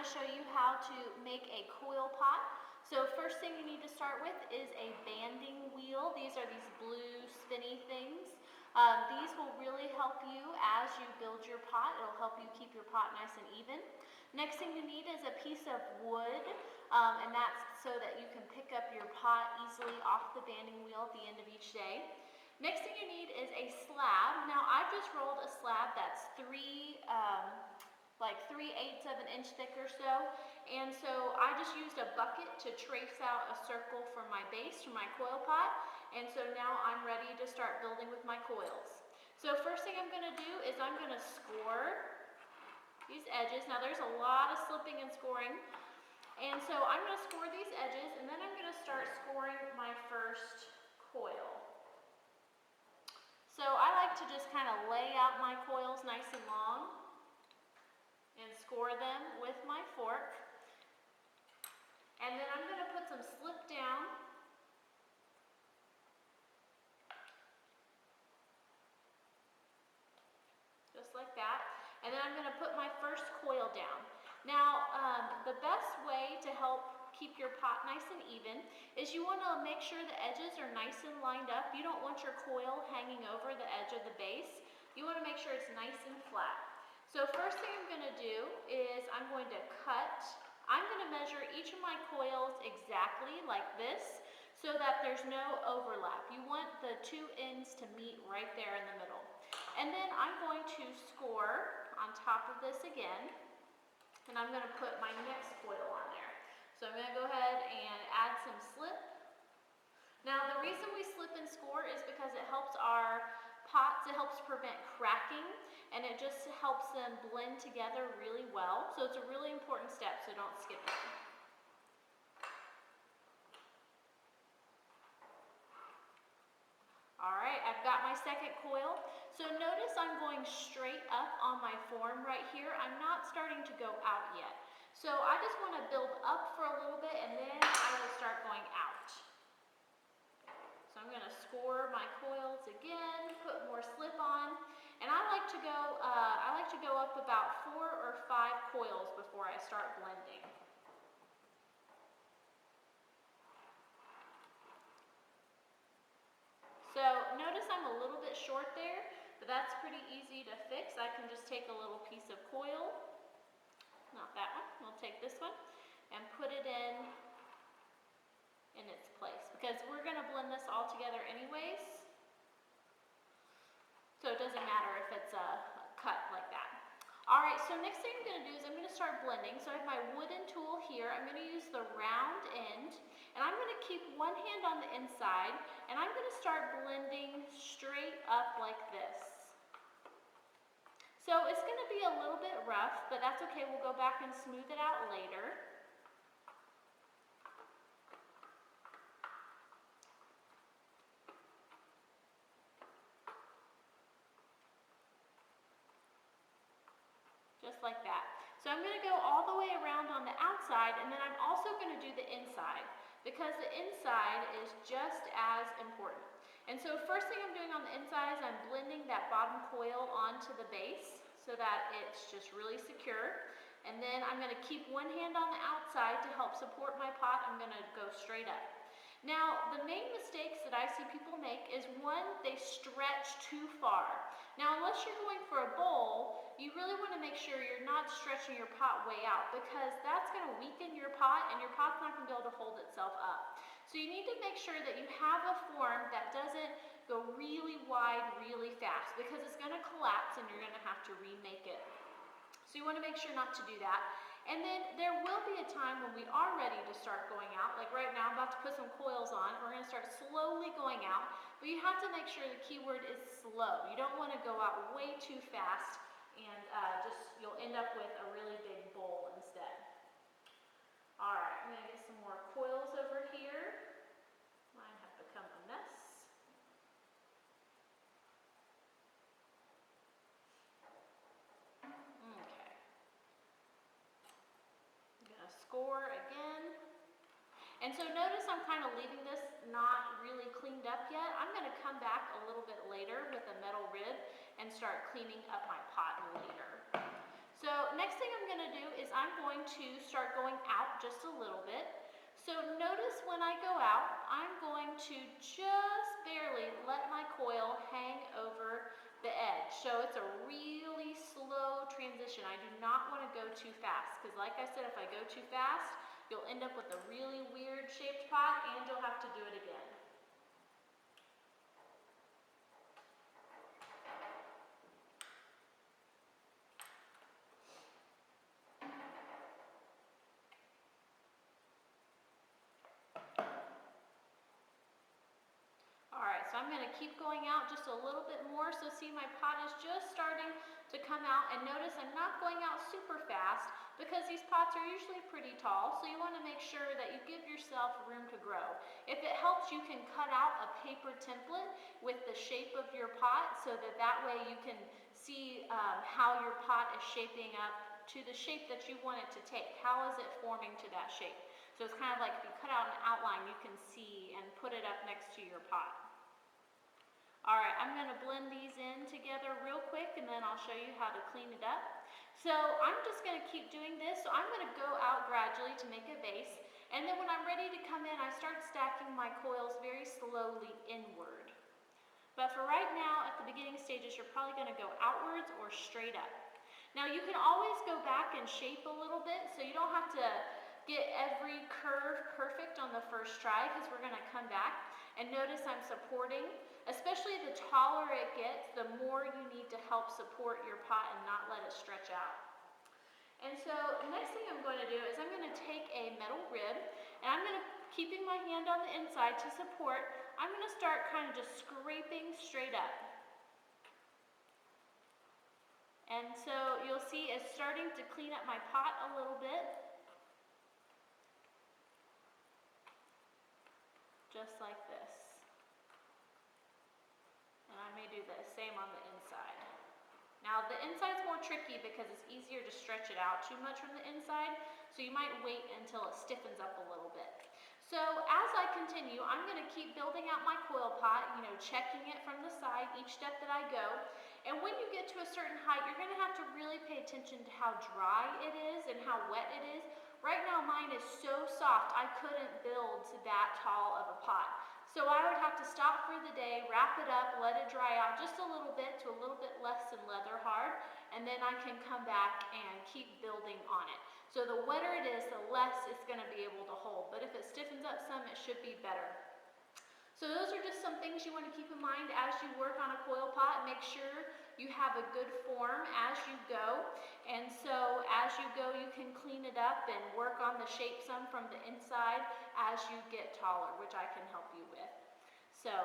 show you how to make a coil pot. So first thing you need to start with is a banding wheel. These are these blue spinny things. These will really help you as you build your pot. It'll help you keep your pot nice and even. Next thing you need is a piece of wood, and that's so that you can pick up your pot easily off the banding wheel at the end of each day. Next thing you need is a slab. Now I've just rolled a slab that's like 3/8 of an inch thick or so. And so I just used a bucket to trace out a circle for my base for my coil pot. And so now I'm ready to start building with my coils. So first thing I'm gonna do is I'm gonna score these edges. Now there's a lot of slipping and scoring. And so I'm gonna score these edges and then I'm gonna start scoring my first coil. So I like to just kind of lay out my coils nice and long and score them with my fork. And then I'm going to put some slip down. Just like that. And then I'm going to put my first coil down. Now, the best way to help keep your pot nice and even is you want to make sure the edges are nice and lined up. You don't want your coil hanging over the edge of the base. You want to make sure it's nice and flat. So first thing I'm going to do is I'm going to I'm going to measure each of my coils exactly like this so that there's no overlap. You want the two ends to meet right there in the middle. And then I'm going to score on top of this again, and I'm going to put my next coil on there. So I'm going to go ahead and add some slip. Now the reason we slip and score is because it helps our pots, it helps prevent cracking, and it just helps them blend together really well. So it's a really important step, so don't skip it. Alright, I've got my second coil. So notice I'm going straight up on my form right here. I'm not starting to go out yet. So I just want to build up for a little bit and then I will start going out. So I'm going to score my coils again, put more slip on, and I like to go up about 4 or 5 coils before I start blending. So notice I'm a little bit short there, but that's pretty easy to fix. I can just take a little piece of coil, not that one, we'll take this one, and put it in its place, because we're going to blend this all together anyways, so it doesn't matter if it's cut like that. Alright, so next thing I'm going to do is I'm going to start blending. So I have my wooden tool here. I'm going to use the round end, and I'm going to keep one hand on the inside, and I'm going to start blending straight up like this. So it's going to be a little bit rough, but that's okay. We'll go back and smooth it out later. Just like that. So I'm going to go all the way around on the outside, and then I'm also going to do the inside, because the inside is just as important. And so first thing I'm doing on the inside is I'm blending that bottom coil onto the base so that it's just really secure. And then I'm going to keep one hand on the outside to help support my pot. I'm going to go straight up. Now, the main mistakes that I see people make is, one, they stretch too far. Now, unless you're going for a bowl, you really want to make sure you're not stretching your pot way out, because that's going to weaken your pot and your pot's not going to be able to hold itself up. So you need to make sure that you have a form that doesn't go really wide really fast, because it's going to collapse and you're going to have to remake it. So you want to make sure not to do that. And then there will be a time when we are ready to start going out. Like right now, I'm about to put some coils on. We're going to start slowly going out. But you have to make sure the key word is slow. You don't want to go out way too fast, and you'll end up with a really big bowl instead. All right, I'm going to get some more coils over here. Mine have become a mess. Score again. And so notice I'm kind of leaving this not really cleaned up yet. I'm going to come back a little bit later with a metal rib and start cleaning up my pot later. So next thing I'm going to do is I'm going to start going out just a little bit. So notice when I go out, I'm going to just barely let my coil hang over the edge. So it's a really slow transition. I do not want to go too fast because like I said, if I go too fast, you'll end up with a really weird shaped pot and you'll have to do it again. Alright, so I'm going to keep going out just a little bit more. So see, my pot is just starting to come out, and notice I'm not going out super fast because these pots are usually pretty tall, so you want to make sure that you give yourself room to grow. If it helps, you can cut out a paper template with the shape of your pot so that way you can see how your pot is shaping up to the shape that you want it to take. How is it forming to that shape? So it's kind of like if you cut out an outline, you can see and put it up next to your pot. Alright, I'm going to blend these in together real quick and then I'll show you how to clean it up. So I'm just going to keep doing this. So I'm going to go out gradually to make a base, and then when I'm ready to come in, I start stacking my coils very slowly inward. But for right now, at the beginning stages, you're probably going to go outwards or straight up. Now you can always go back and shape a little bit, so you don't have to get every curve perfect on the first try because we're going to come back. And notice I'm supporting. Especially the taller it gets, the more you need to help support your pot and not let it stretch out. And so next thing I'm going to do is I'm going to take a metal rib, and I'm going to, keeping my hand on the inside to support, I'm going to start kind of just scraping straight up. And so you'll see it's starting to clean up my pot a little bit. Just like this. And I may do the same on the inside. Now the inside's more tricky because it's easier to stretch it out too much from the inside, so you might wait until it stiffens up a little bit. So as I continue, I'm going to keep building out my coil pot, checking it from the side each step that I go. And when you get to a certain height, you're going to have to really pay attention to how dry it is and how wet it is. Right now mine is so soft I couldn't build to that tall of a pot. So I would have to stop for the day, wrap it up, let it dry out just a little bit to a little bit less than leather hard, and then I can come back and keep building on it. So the wetter it is, the less it's going to be able to hold. But if it stiffens up some, it should be better. So those are just some things you want to keep in mind as you work on a coil pot. Make sure you have a good form as you go. And so as you go, you can clean it up and work on the shape some from the inside as you get taller, which I can help you with. So